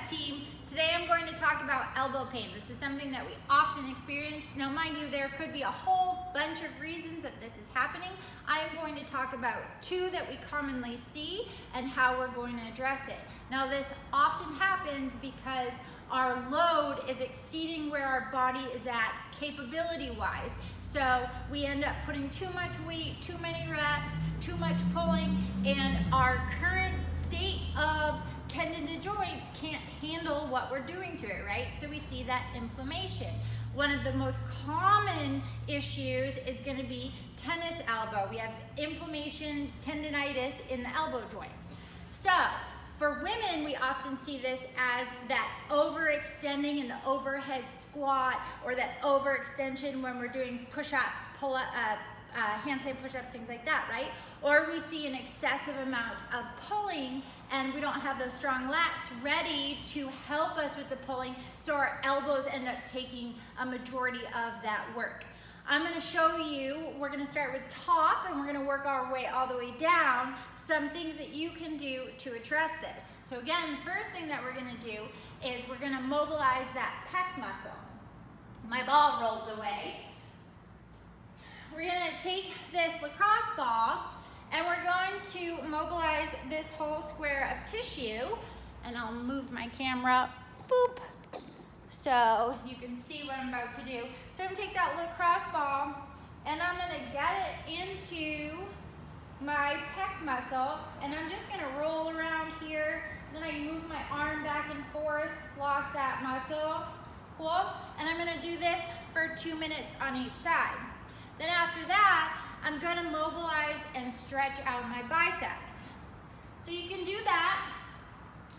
team. Today I'm going to talk about elbow pain. This is something that we often experience. Now mind you, there could be a whole bunch of reasons that this is happening. I am going to talk about two that we commonly see and how we're going to address it. Now this often happens because our load is exceeding where our body is at capability-wise. So we end up putting too much weight, too many reps, too much pulling, and our current state of tendons and joints can't handle what we're doing to it, right? So we see that inflammation. One of the most common issues is going to be tennis elbow. We have inflammation, tendinitis in the elbow joint. So for women, we often see this as that overextending in the overhead squat, or that overextension when we're doing push-ups, handstand push-ups, things like that, right? Or we see an excessive amount of pulling and we don't have those strong lats ready to help us with the pulling, so our elbows end up taking a majority of that work. I'm going to show you, we're going to start with top and we're going to work our way all the way down, some things that you can do to address this. So again, the first thing that we're going to do is we're going to mobilize that pec muscle. My ball rolled away. We're going to take this lacrosse ball and we're going to mobilize this whole square of tissue, and I'll move my camera, boop, so you can see what I'm about to do. So I'm gonna take that lacrosse ball and I'm gonna get it into my pec muscle, and I'm just gonna roll around here. Then I move my arm back and forth, floss that muscle, cool? And I'm gonna do this for 2 minutes on each side. Then after that, I'm gonna mobilize and stretch out my biceps. So you can do that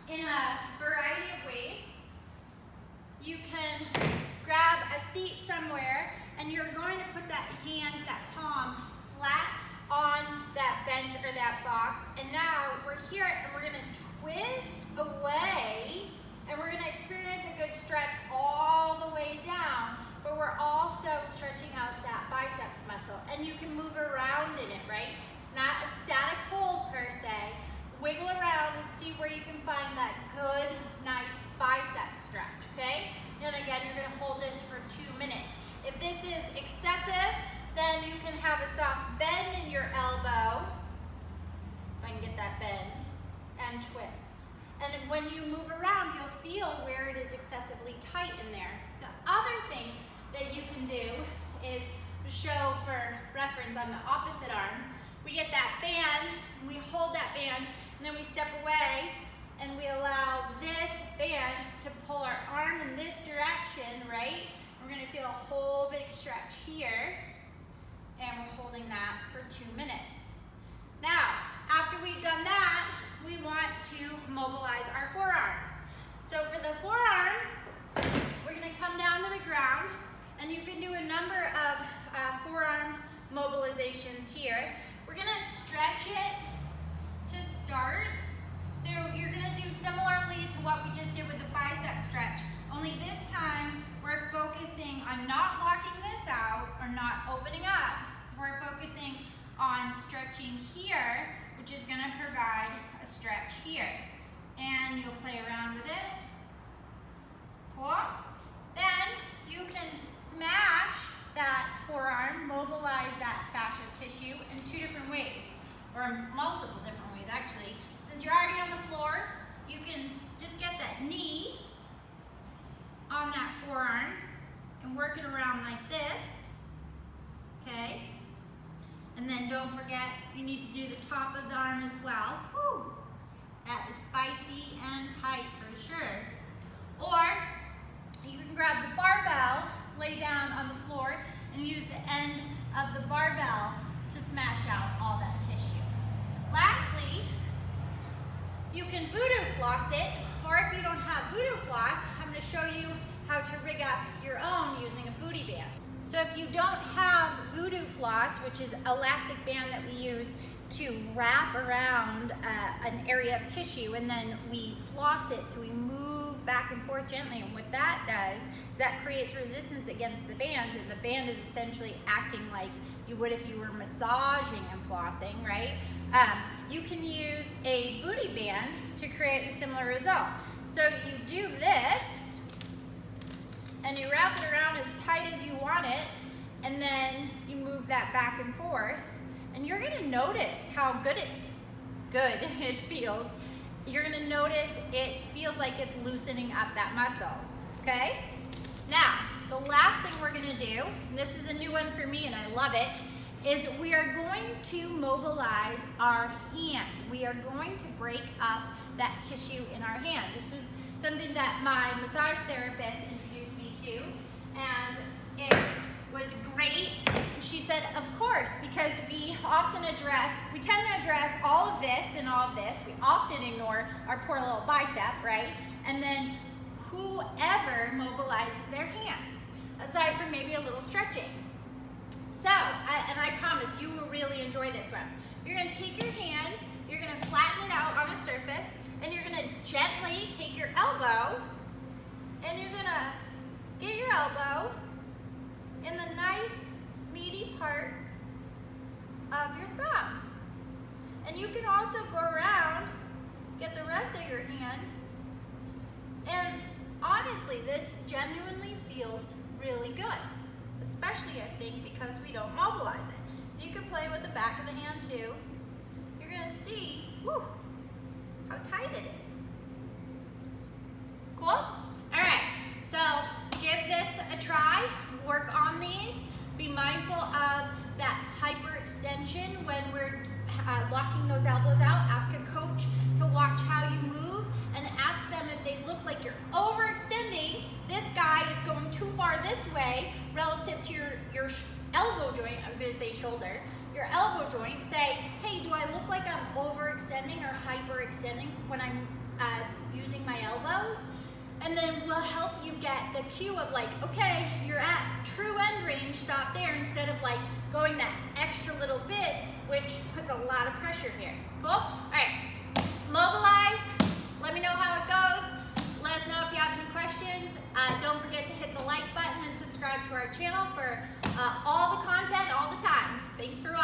in a variety of ways. You can grab a seat somewhere and you're going to put that hand, that palm, flat on that bench or that box. And now we're here and we're gonna twist away and we're gonna experience a good stretch all the way down, but we're also stretching out that biceps muscle. And you can move around in it, right? It's not a static hold per se. Wiggle around and see where you can find that good, nice bicep stretch, okay? And again, you're gonna hold this for 2 minutes. If this is excessive, then you can have a soft bend in your elbow, if I can get that bend, and twist. And when you move around, you'll feel where it is excessively tight in there. The other thing that you can do is show for reference on the opposite arm. We get that band, and we hold that band, and then we step away, and we allow this band to pull our arm in this direction, right? We're gonna feel a whole big stretch here, and we're holding that for 2 minutes. Now, after we've done that, we want to mobilize our forearms. So for the forearm, we're gonna come down to the ground, and you can do a number of forearm mobilizations here. We're gonna stretch it to start. So you're gonna do similarly to what we just did with the bicep stretch, only this time we're focusing on not locking this out or not opening up. We're focusing on stretching here, which is gonna provide a stretch here. And you'll play around with it. Cool. Then you can smash that forearm, mobilize that fascia tissue in 2 different ways, or multiple different ways actually. Since you're already on the floor, you can just get that knee on that forearm and work it around like this, okay? And then don't forget, you need to do the top of the arm as well. Woo! That is spicy and tight for sure. Or you can grab the barbell, lay down on the floor, and use the end of the barbell to smash out all that tissue. Lastly, you can voodoo floss it, or if you don't have voodoo floss, I'm going to show you how to rig up your own using a booty band. So if you don't have voodoo floss, which is elastic band that we use to wrap around an area of tissue, and then we floss it, so we move back and forth gently, and what that does is that creates resistance against the bands, and the band is essentially acting like you would if you were massaging and flossing, right? You can use a booty band to create a similar result. So you do this, and you wrap it around as tight as you want it, and then you move that back and forth, and you're gonna notice how good it feels. You're gonna notice it feels like it's loosening up that muscle, okay? Now, the last thing we're gonna do, and this is a new one for me and I love it, is we are going to mobilize our hand. We are going to break up that tissue in our hand. This is something that my massage therapist introduced me to, and it was great. She said, of course, because we tend to address all of this and all of this. We often ignore our poor little bicep, right? And then whoever mobilizes their hands, aside from maybe a little stretching. So, and I promise you will really enjoy this one. You're gonna take your hand, you're gonna flatten it out on a surface, and you're gonna gently take your elbow, and you're gonna get your elbow in the nice meaty part of your thumb. And you can also go around, get the rest of your hand, and honestly, this genuinely feels really good, especially I think because we don't mobilize it. You can play with the back of the hand too. You're gonna see, whew, how tight it is. Cool? All right, so give this a try, work on these, be mindful of that hyperextension when we're locking those elbows out. Ask a coach to watch how you move and ask them if they look like you're overextending. This guy is going too far this way relative to your elbow joint. I was gonna say shoulder. Your elbow joint. Say, hey, do I look like I'm overextending or hyperextending when I'm using my elbows? And then we'll help you get the cue of like, okay, you're at true end range, stop there, instead of like going that extra little bit, which puts a lot of pressure here. Cool? All right, mobilize. Let me know how it goes. Let us know if you have any questions. Don't forget to hit the like button and subscribe to our channel for all the content all the time. Thanks for watching.